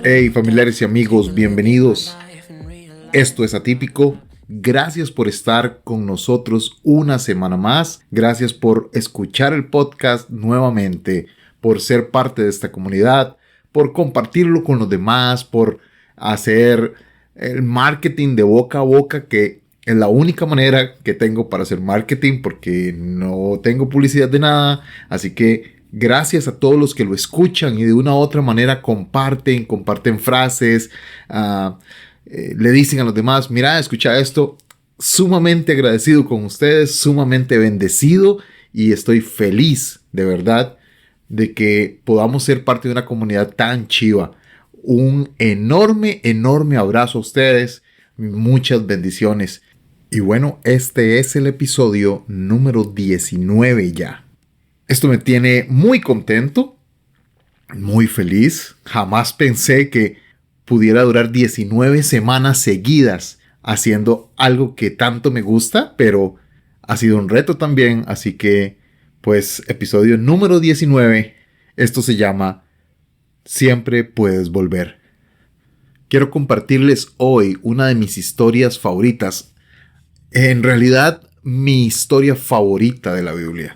Hey familiares y amigos, bienvenidos. Esto es Atípico. Gracias por estar con nosotros una semana más. Gracias por escuchar el podcast nuevamente, por ser parte de esta comunidad, por compartirlo con los demás, por hacer el marketing de boca a boca, que es la única manera que tengo para hacer marketing porque no tengo publicidad de nada. Así que gracias a todos los que lo escuchan y de una u otra manera comparten frases, le dicen a los demás, mira, escucha esto. Sumamente agradecido con ustedes, sumamente bendecido y estoy feliz de verdad de que podamos ser parte de una comunidad tan chiva. Un enorme abrazo a ustedes, muchas bendiciones. Y bueno, este es el episodio número 19 ya. Esto me tiene muy contento, muy feliz. Jamás pensé que pudiera durar 19 semanas seguidas haciendo algo que tanto me gusta, pero ha sido un reto también. Así que, pues, episodio número 19. Esto se llama Siempre puedes volver. Quiero compartirles hoy una de mis historias favoritas. En realidad, mi historia favorita de la Biblia.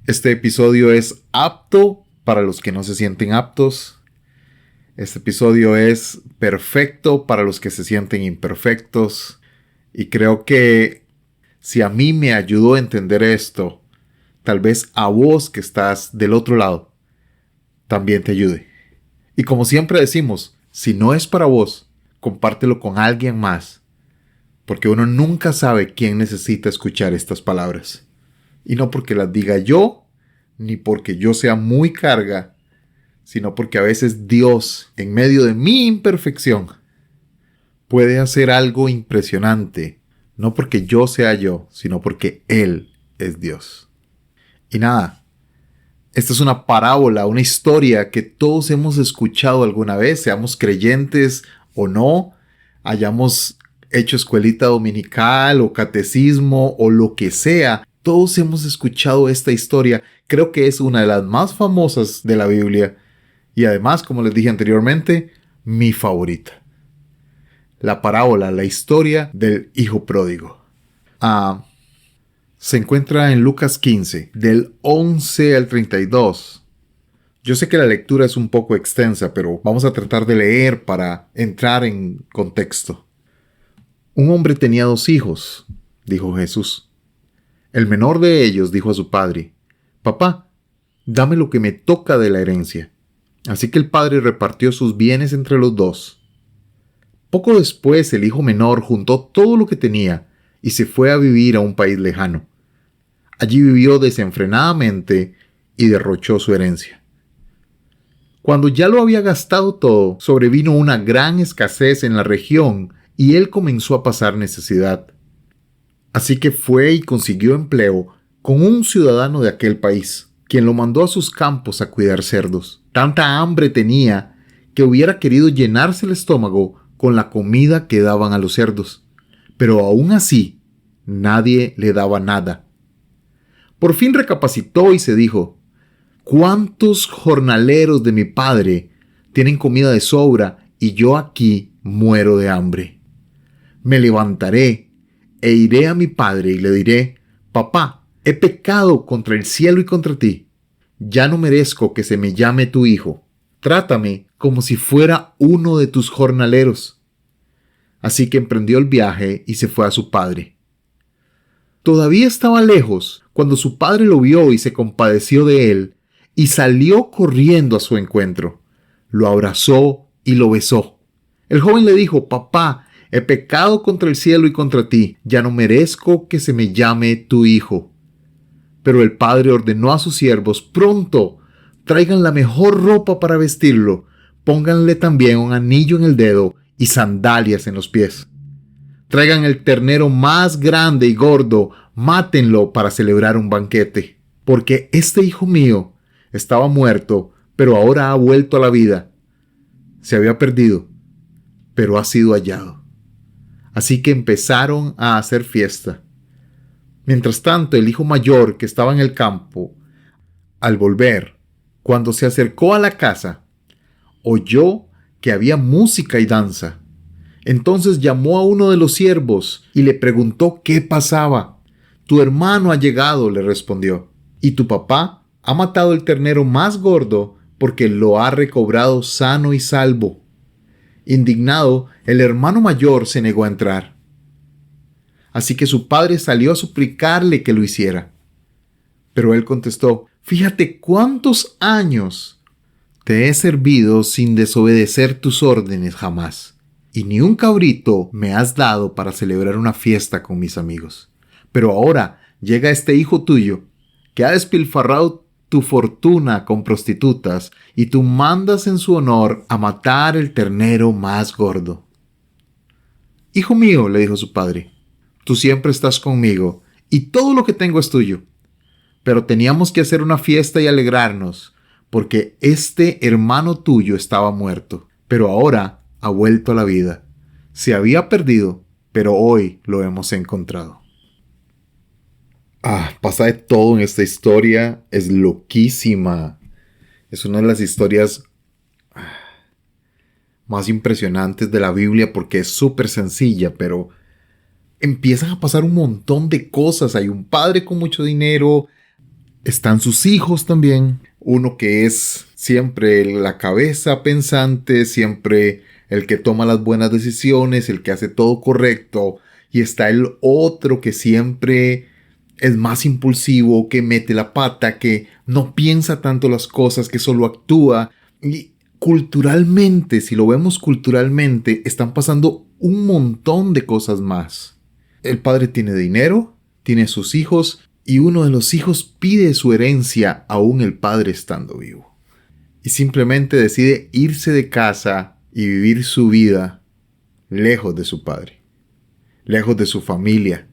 Este episodio es apto para los que no se sienten aptos. Este episodio es perfecto para los que se sienten imperfectos. Y creo que si a mí me ayudó a entender esto, tal vez a vos que estás del otro lado, también te ayude. Y como siempre decimos, si no es para vos, compártelo con alguien más. Porque uno nunca sabe quién necesita escuchar estas palabras. Y no porque las diga yo, ni porque yo sea muy carga, sino porque a veces Dios, en medio de mi imperfección, puede hacer algo impresionante. No porque yo sea yo, sino porque Él es Dios. Y nada, esta es una parábola, una historia que todos hemos escuchado alguna vez, seamos creyentes o no, hayamos hecho escuelita dominical o catecismo o lo que sea. Todos hemos escuchado esta historia. Creo que es una de las más famosas de la Biblia. Y además, como les dije anteriormente, mi favorita. La parábola, la historia del hijo pródigo. Se encuentra en Lucas 15, del 11 al 32. Yo sé que la lectura es un poco extensa, pero vamos a tratar de leer para entrar en contexto. Un hombre tenía 2 hijos, dijo Jesús. El menor de ellos dijo a su padre, «Papá, dame lo que me toca de la herencia». Así que el padre repartió sus bienes entre los 2. Poco después el hijo menor juntó todo lo que tenía y se fue a vivir a un país lejano. Allí vivió desenfrenadamente y derrochó su herencia. Cuando ya lo había gastado todo, sobrevino una gran escasez en la región y él comenzó a pasar necesidad. Así que fue y consiguió empleo con un ciudadano de aquel país, quien lo mandó a sus campos a cuidar cerdos. Tanta hambre tenía que hubiera querido llenarse el estómago con la comida que daban a los cerdos. Pero aún así, nadie le daba nada. Por fin recapacitó y se dijo, ¿cuántos jornaleros de mi padre tienen comida de sobra y yo aquí muero de hambre? Me levantaré e iré a mi padre y le diré, «Papá, he pecado contra el cielo y contra ti. Ya no merezco que se me llame tu hijo. Trátame como si fuera uno de tus jornaleros». Así que emprendió el viaje y se fue a su padre. Todavía estaba lejos cuando su padre lo vio y se compadeció de él y salió corriendo a su encuentro. Lo abrazó y lo besó. El joven le dijo, «Papá, he pecado contra el cielo y contra ti. Ya no merezco que se me llame tu hijo». Pero el padre ordenó a sus siervos, «Pronto, traigan la mejor ropa para vestirlo. Pónganle también un anillo en el dedo y sandalias en los pies. Traigan el ternero más grande y gordo, mátenlo para celebrar un banquete. Porque este hijo mío estaba muerto, pero ahora ha vuelto a la vida. Se había perdido, pero ha sido hallado». Así que empezaron a hacer fiesta. Mientras tanto, el hijo mayor que estaba en el campo, al volver, Cuando se acercó a la casa, oyó que había música y danza. Entonces llamó a uno de los siervos y le preguntó qué pasaba. Tu hermano ha llegado, le respondió, y tu papá ha matado el ternero más gordo porque lo ha recobrado sano y salvo. Indignado, el hermano mayor se negó a entrar. Así que su padre salió a suplicarle que lo hiciera. Pero él contestó, fíjate cuántos años te he servido sin desobedecer tus órdenes jamás, y ni un cabrito me has dado para celebrar una fiesta con mis amigos. Pero ahora llega este hijo tuyo, que ha despilfarrado tu fortuna con prostitutas, y tú mandas en su honor a matar el ternero más gordo. Hijo mío, le dijo su padre, tú siempre estás conmigo, y todo lo que tengo es tuyo. Pero teníamos que hacer una fiesta y alegrarnos, porque este hermano tuyo estaba muerto, pero ahora ha vuelto a la vida. Se había perdido, pero hoy lo hemos encontrado. Pasa de todo en esta historia. Es loquísima. Es una de las historias más impresionantes de la Biblia porque es súper sencilla, pero empiezan a pasar un montón de cosas. Hay un padre con mucho dinero, están sus hijos también. Uno que es siempre la cabeza pensante, siempre el que toma las buenas decisiones, el que hace todo correcto. Y está el otro que siempre es más impulsivo, que mete la pata, que no piensa tanto las cosas, que solo actúa. Y culturalmente, si lo vemos culturalmente, están pasando un montón de cosas más. El padre tiene dinero, tiene sus hijos, y uno de los hijos pide su herencia aún el padre estando vivo. Y simplemente decide irse de casa y vivir su vida lejos de su padre, lejos de su familia,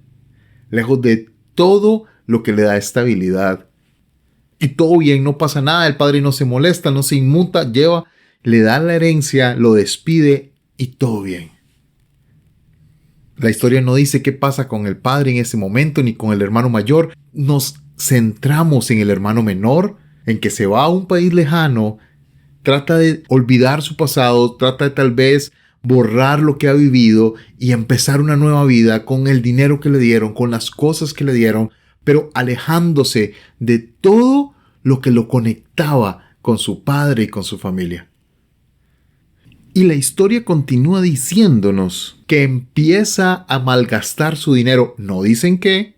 lejos de todo lo que le da estabilidad. Y todo bien, no pasa nada, el padre no se molesta, no se inmuta, le da la herencia, lo despide y todo bien. La historia no dice qué pasa con el padre en ese momento ni con el hermano mayor. Nos centramos en el hermano menor, en que se va a un país lejano, trata de olvidar su pasado, trata de tal vez borrar lo que ha vivido y empezar una nueva vida con el dinero que le dieron, con las cosas que le dieron, pero alejándose de todo lo que lo conectaba con su padre y con su familia. Y la historia continúa diciéndonos que empieza a malgastar su dinero. No dicen qué,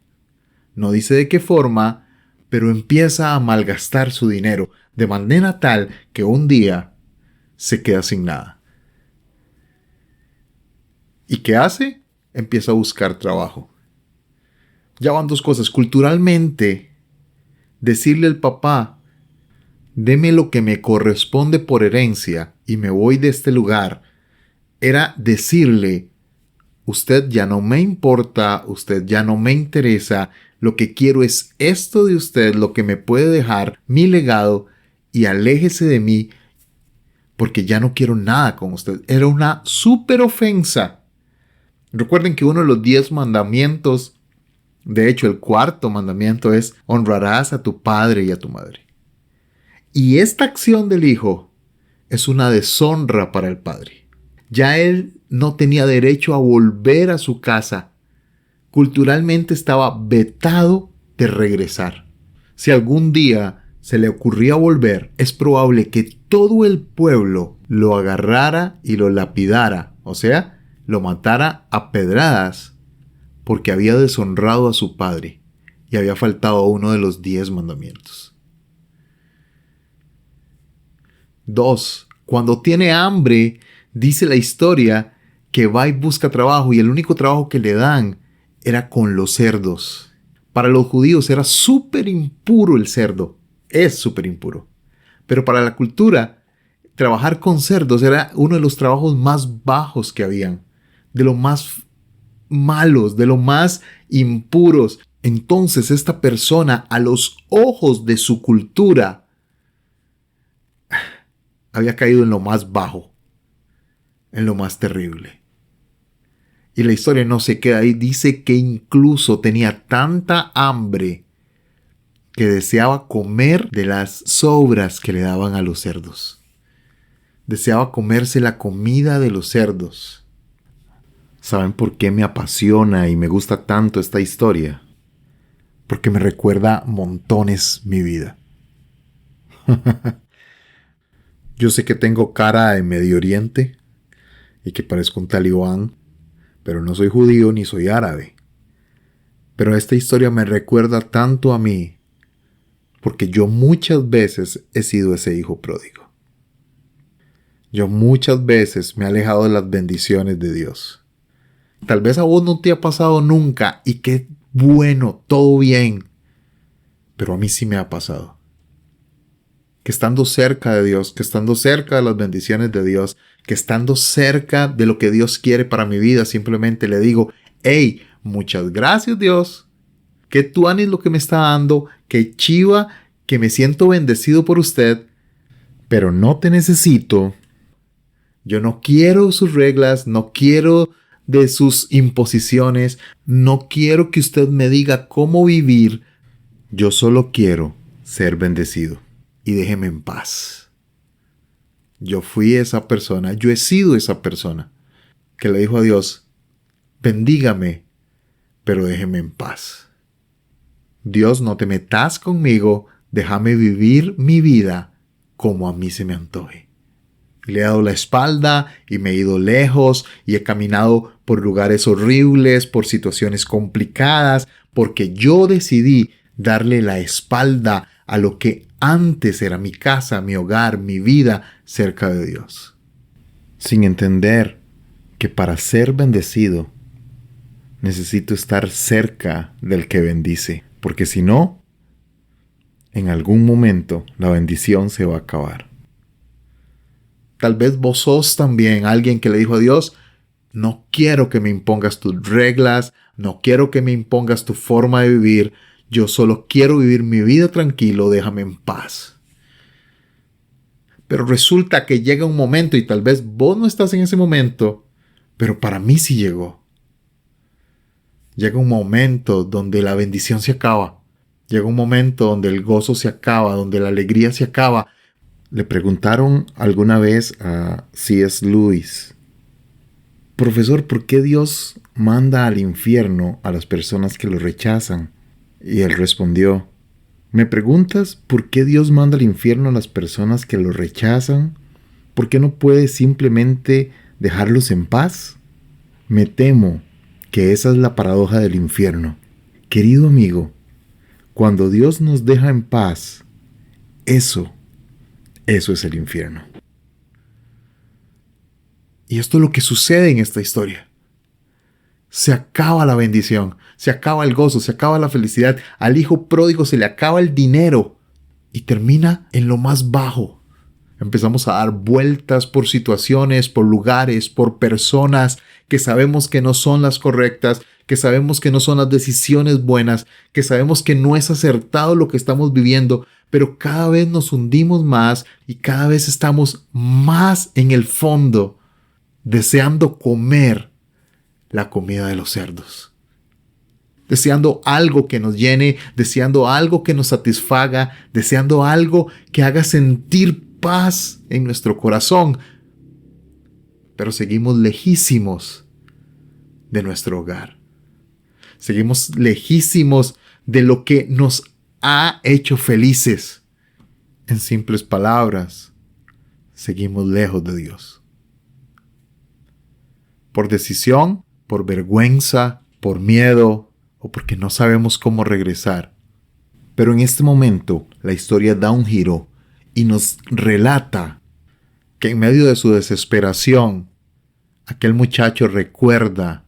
no dice de qué forma, pero empieza a malgastar su dinero de manera tal que un día se queda sin nada. ¿Y qué hace? Empieza a buscar trabajo. Ya van dos cosas. Culturalmente, decirle al papá, deme lo que me corresponde por herencia y me voy de este lugar, era decirle, usted ya no me importa, usted ya no me interesa, lo que quiero es esto de usted, lo que me puede dejar, mi legado, y aléjese de mí, porque ya no quiero nada con usted. Era una súper ofensa. Recuerden que uno de los 10 mandamientos, de hecho el cuarto mandamiento es, honrarás a tu padre y a tu madre. Y esta acción del hijo es una deshonra para el padre. Ya él no tenía derecho a volver a su casa. Culturalmente estaba vetado de regresar. Si algún día se le ocurría volver, es probable que todo el pueblo lo agarrara y lo lapidara, o sea, lo matara a pedradas, porque había deshonrado a su padre y había faltado a uno de los 10 mandamientos. 2. Cuando tiene hambre, dice la historia que va y busca trabajo y el único trabajo que le dan era con los cerdos. Para los judíos era súper impuro el cerdo. Es súper impuro. Pero para la cultura, trabajar con cerdos era uno de los trabajos más bajos que habían. De los más malos, de los más impuros. Entonces esta persona, a los ojos de su cultura, había caído en lo más bajo, en lo más terrible. Y la historia no se queda ahí, dice que incluso tenía tanta hambre que deseaba comer de las sobras que le daban a los cerdos. Deseaba comerse la comida de los cerdos. ¿Saben por qué me apasiona y me gusta tanto esta historia? Porque me recuerda montones mi vida. Yo sé que tengo cara de Medio Oriente y que parezco un talibán, pero no soy judío ni soy árabe. Pero esta historia me recuerda tanto a mí, porque yo muchas veces he sido ese hijo pródigo. Yo muchas veces me he alejado de las bendiciones de Dios. Tal vez a vos no te ha pasado nunca y qué bueno, todo bien, pero a mí sí me ha pasado. Que estando cerca de Dios, que estando cerca de las bendiciones de Dios, que estando cerca de lo que Dios quiere para mi vida, simplemente le digo, hey, muchas gracias Dios, que tú es lo que me está dando, que chiva, que me siento bendecido por usted, pero no te necesito. Yo no quiero sus reglas, no quiero de sus imposiciones, no quiero que usted me diga cómo vivir, yo solo quiero ser bendecido. Y déjeme en paz. Yo fui esa persona, yo he sido esa persona que le dijo a Dios, bendígame, pero déjeme en paz. Dios, no te metas conmigo, déjame vivir mi vida como a mí se me antoje. Le he dado la espalda y me he ido lejos y he caminado por lugares horribles, por situaciones complicadas, porque yo decidí darle la espalda a lo que antes era mi casa, mi hogar, mi vida cerca de Dios. Sin entender que para ser bendecido necesito estar cerca del que bendice, porque si no, en algún momento la bendición se va a acabar. Tal vez vos sos también alguien que le dijo a Dios, no quiero que me impongas tus reglas, no quiero que me impongas tu forma de vivir, yo solo quiero vivir mi vida tranquilo, déjame en paz. Pero resulta que llega un momento y tal vez vos no estás en ese momento, pero para mí sí llegó. Llega un momento donde la bendición se acaba. Llega un momento donde el gozo se acaba, donde la alegría se acaba. Le preguntaron alguna vez a C.S. Lewis, profesor, ¿por qué Dios manda al infierno a las personas que lo rechazan? Y él respondió, ¿me preguntas por qué Dios manda al infierno a las personas que lo rechazan? ¿Por qué no puede simplemente dejarlos en paz? Me temo que esa es la paradoja del infierno. Querido amigo, cuando Dios nos deja en paz, eso es el infierno. Y esto es lo que sucede en esta historia. Se acaba la bendición, se acaba el gozo, se acaba la felicidad. Al hijo pródigo se le acaba el dinero y termina en lo más bajo. Empezamos a dar vueltas por situaciones, por lugares, por personas que sabemos que no son las correctas, que sabemos que no son las decisiones buenas, que sabemos que no es acertado lo que estamos viviendo, pero cada vez nos hundimos más y cada vez estamos más en el fondo, deseando comer la comida de los cerdos. Deseando algo que nos llene, deseando algo que nos satisfaga, deseando algo que haga sentir paz en nuestro corazón. Pero seguimos lejísimos de nuestro hogar. Seguimos lejísimos de lo que nos ha hecho felices. En simples palabras, seguimos lejos de Dios. Por decisión, por vergüenza, por miedo o porque no sabemos cómo regresar. Pero en este momento la historia da un giro y nos relata que en medio de su desesperación, aquel muchacho recuerda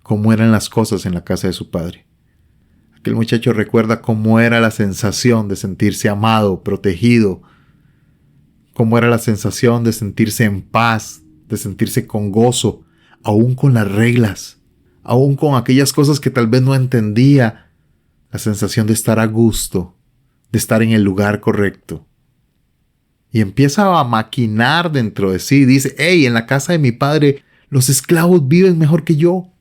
cómo eran las cosas en la casa de su padre. Aquel muchacho recuerda cómo era la sensación de sentirse amado, protegido, cómo era la sensación de sentirse en paz, de sentirse con gozo, aún con las reglas, aún con aquellas cosas que tal vez no entendía, la sensación de estar a gusto, de estar en el lugar correcto. Y empieza a maquinar dentro de sí, dice, hey, en la casa de mi padre los esclavos viven mejor que yo.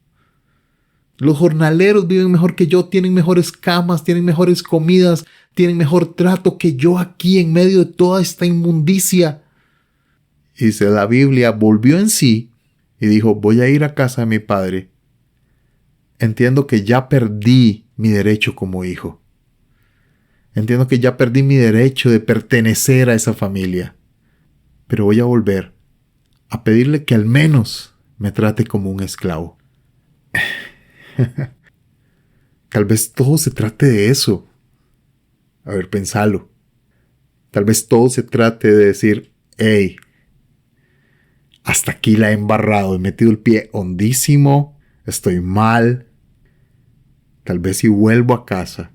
Los jornaleros viven mejor que yo, tienen mejores camas, tienen mejores comidas, tienen mejor trato que yo aquí en medio de toda esta inmundicia. Y dice la Biblia, volvió en sí y dijo, voy a ir a casa de mi padre. Entiendo que ya perdí mi derecho como hijo. Entiendo que ya perdí mi derecho de pertenecer a esa familia. Pero voy a volver a pedirle que al menos me trate como un esclavo. Tal vez todo se trate de eso. A ver, pensalo. Tal vez todo se trate de decir, hey, hasta aquí la he embarrado, he metido el pie hondísimo, estoy mal. Tal vez si vuelvo a casa,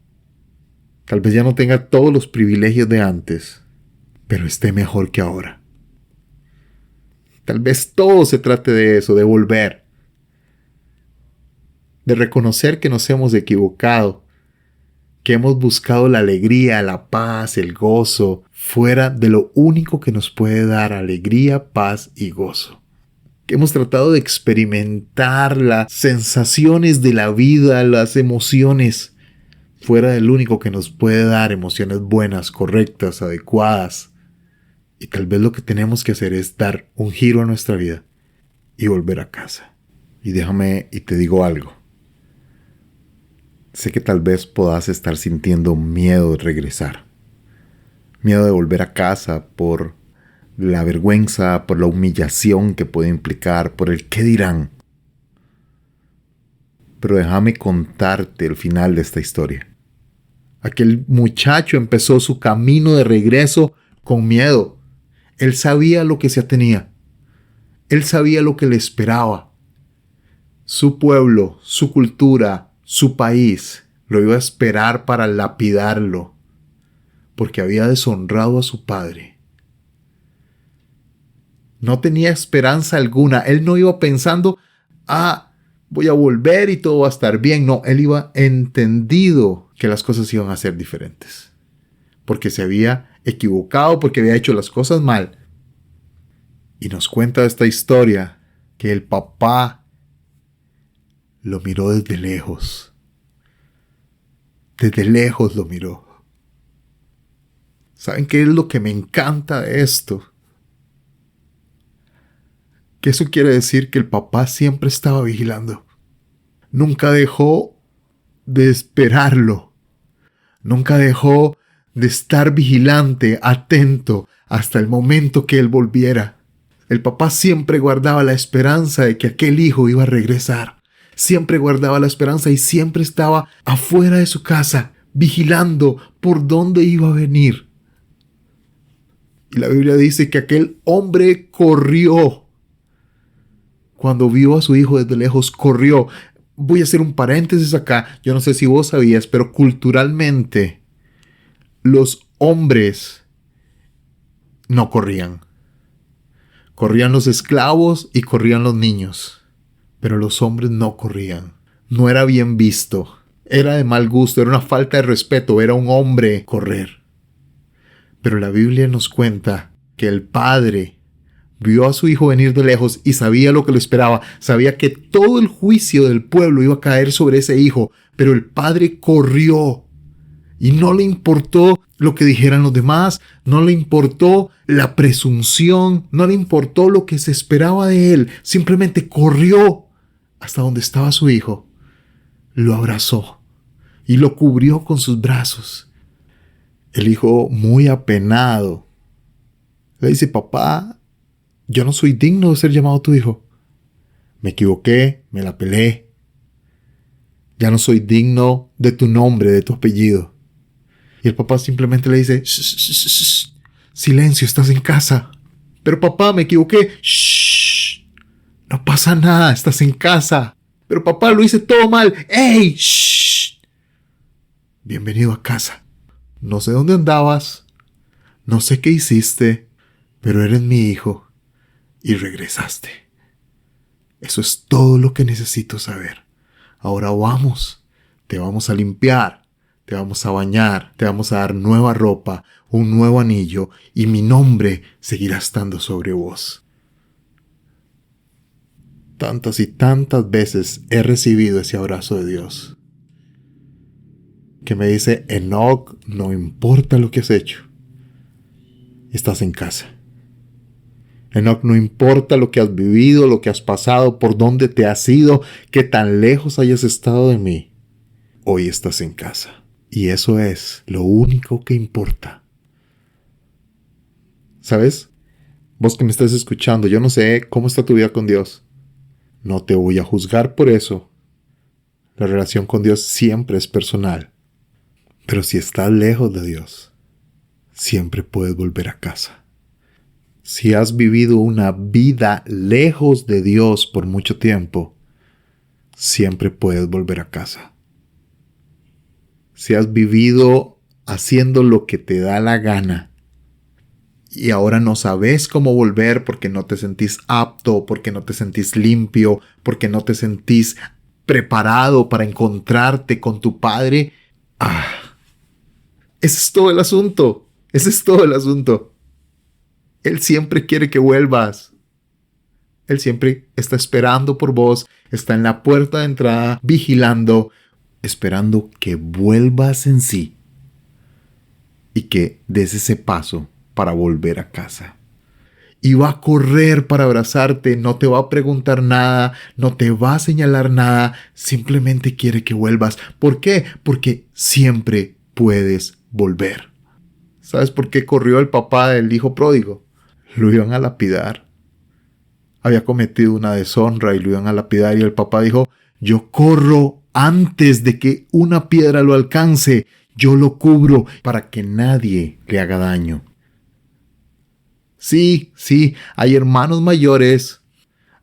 tal vez ya no tenga todos los privilegios de antes, pero esté mejor que ahora. Tal vez todo se trate de eso, de volver. De reconocer que nos hemos equivocado, que hemos buscado la alegría, la paz, el gozo, fuera de lo único que nos puede dar alegría, paz y gozo. Que hemos tratado de experimentar las sensaciones de la vida, las emociones, fuera del único que nos puede dar emociones buenas, correctas, adecuadas. Y tal vez lo que tenemos que hacer es dar un giro a nuestra vida y volver a casa. Y déjame y te digo algo. Sé que tal vez puedas estar sintiendo miedo de regresar. Miedo de volver a casa por la vergüenza, por la humillación que puede implicar, por el qué dirán. Pero déjame contarte el final de esta historia. Aquel muchacho empezó su camino de regreso con miedo. Él sabía lo que se atenía. Él sabía lo que le esperaba. Su pueblo, su cultura, su país lo iba a esperar para lapidarlo, porque había deshonrado a su padre. No tenía esperanza alguna. Él no iba pensando, voy a volver y todo va a estar bien. No, él iba entendido que las cosas iban a ser diferentes, porque se había equivocado, porque había hecho las cosas mal. Y nos cuenta esta historia que el papá lo miró desde lejos. Desde lejos lo miró. ¿Saben qué es lo que me encanta de esto? Que eso quiere decir que el papá siempre estaba vigilando. Nunca dejó de esperarlo. Nunca dejó de estar vigilante, atento, hasta el momento que él volviera. El papá siempre guardaba la esperanza de que aquel hijo iba a regresar. Siempre guardaba la esperanza y siempre estaba afuera de su casa, vigilando por dónde iba a venir. Y la Biblia dice que aquel hombre corrió. Cuando vio a su hijo desde lejos, corrió. Voy a hacer un paréntesis acá. Yo no sé si vos sabías, pero culturalmente los hombres no corrían. Corrían los esclavos y corrían los niños. Pero los hombres no corrían. No era bien visto. Era de mal gusto, era una falta de respeto, era un hombre correr. Pero la Biblia nos cuenta que el padre vio a su hijo venir de lejos y sabía lo que lo esperaba. Sabía que todo el juicio del pueblo iba a caer sobre ese hijo. Pero el padre corrió. Y no le importó lo que dijeran los demás. No le importó la presunción. No le importó lo que se esperaba de él. Simplemente corrió hasta donde estaba su hijo. Lo abrazó y lo cubrió con sus brazos. El hijo, muy apenado, le dice: papá, yo no soy digno de ser llamado tu hijo. Me equivoqué, me la pelé. Ya no soy digno de tu nombre, de tu apellido. Y el papá simplemente le dice: shh, shh, shh, shh. Silencio, estás en casa. Pero papá, me equivoqué. Shh, no pasa nada, estás en casa. Pero papá, lo hice todo mal. ¡Ey! Shh. Bienvenido a casa. No sé dónde andabas, no sé qué hiciste, pero eres mi hijo y regresaste. Eso es todo lo que necesito saber. Ahora vamos, te vamos a limpiar, te vamos a bañar, te vamos a dar nueva ropa, un nuevo anillo y mi nombre seguirá estando sobre vos. Tantas y tantas veces he recibido ese abrazo de Dios que me dice: Enoch, no importa lo que has hecho, estás en casa. Enoch, no importa lo que has vivido, lo que has pasado, por dónde te has ido, qué tan lejos hayas estado de mí, hoy estás en casa. Y eso es lo único que importa. ¿Sabes? Vos que me estás escuchando, yo no sé cómo está tu vida con Dios. No te voy a juzgar por eso. La relación con Dios siempre es personal. Pero si estás lejos de Dios, siempre puedes volver a casa. Si has vivido una vida lejos de Dios por mucho tiempo, siempre puedes volver a casa. Si has vivido haciendo lo que te da la gana y ahora no sabes cómo volver porque no te sentís apto, porque no te sentís limpio, porque no te sentís preparado para encontrarte con tu Padre, ese es todo el asunto. Ese es todo el asunto. Él siempre quiere que vuelvas. Él siempre está esperando por vos, está en la puerta de entrada, vigilando, esperando que vuelvas en sí y que des ese paso para volver a casa. Y va a correr para abrazarte, no te va a preguntar nada, no te va a señalar nada, simplemente quiere que vuelvas. ¿Por qué? Porque siempre puedes volver. ¿Sabes por qué corrió el papá del hijo pródigo? Lo iban a lapidar. Había cometido una deshonra y lo iban a lapidar, y el papá dijo: yo corro antes de que una piedra lo alcance, yo lo cubro para que nadie le haga daño. Sí, hay hermanos mayores,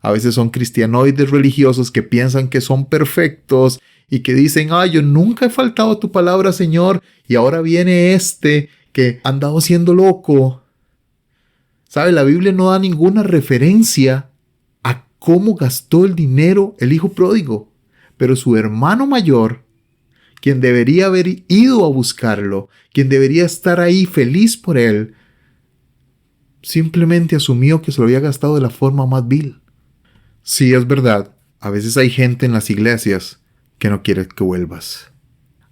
a veces son cristianoides religiosos que piensan que son perfectos y que dicen: yo nunca he faltado a tu palabra, Señor, y ahora viene que ha andado siendo loco. ¿Sabe? La Biblia no da ninguna referencia a cómo gastó el dinero el hijo pródigo, pero su hermano mayor, quien debería haber ido a buscarlo, quien debería estar ahí feliz por él, simplemente asumió que se lo había gastado de la forma más vil. Sí, es verdad, a veces hay gente en las iglesias que no quiere que vuelvas.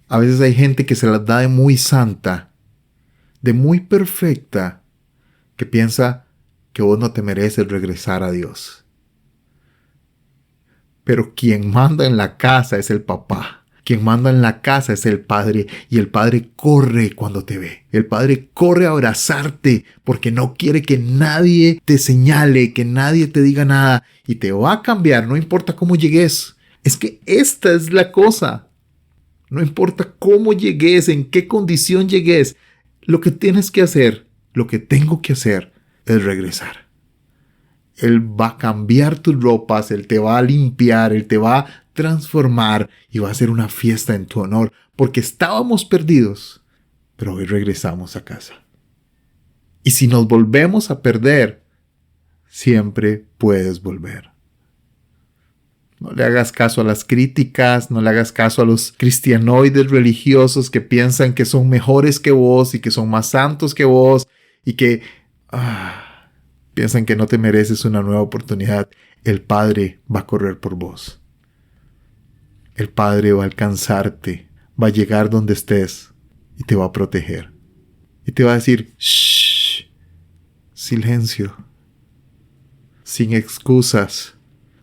A veces hay gente que se las da de muy santa, de muy perfecta, que piensa que vos no te mereces regresar a Dios. Pero quien manda en la casa es el papá. Quien manda en la casa es el Padre, y el Padre corre cuando te ve. El Padre corre a abrazarte porque no quiere que nadie te señale, que nadie te diga nada, y te va a cambiar, no importa cómo llegues. Es que esta es la cosa. No importa cómo llegues, en qué condición llegues, lo que tienes que hacer, lo que tengo que hacer es regresar. Él va a cambiar tus ropas, Él te va a limpiar, Él te va a transformar y va a hacer una fiesta en tu honor, porque estábamos perdidos, pero hoy regresamos a casa. Y si nos volvemos a perder, siempre puedes volver. No le hagas caso a las críticas, no le hagas caso a los cristianoides religiosos que piensan que son mejores que vos y que son más santos que vos y que piensan que no te mereces una nueva oportunidad. El Padre va a correr por vos. El Padre va a alcanzarte, va a llegar donde estés y te va a proteger. Y te va a decir: shh, silencio, sin excusas,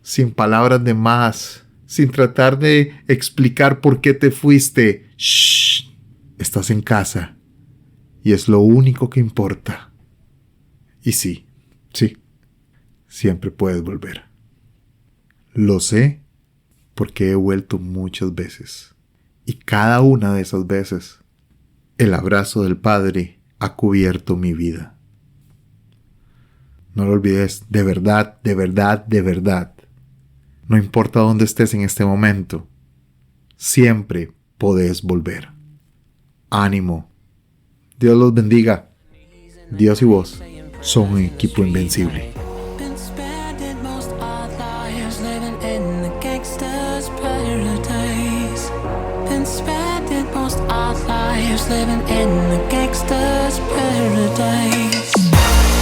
sin palabras de más, sin tratar de explicar por qué te fuiste. Shh, estás en casa y es lo único que importa. Y sí, siempre puedes volver. Lo sé porque he vuelto muchas veces. Y cada una de esas veces, el abrazo del Padre ha cubierto mi vida. No lo olvides, de verdad, de verdad, de verdad. No importa dónde estés en este momento, siempre podés volver. Ánimo. Dios los bendiga. Dios y vos son un equipo invencible. Living in the gangster's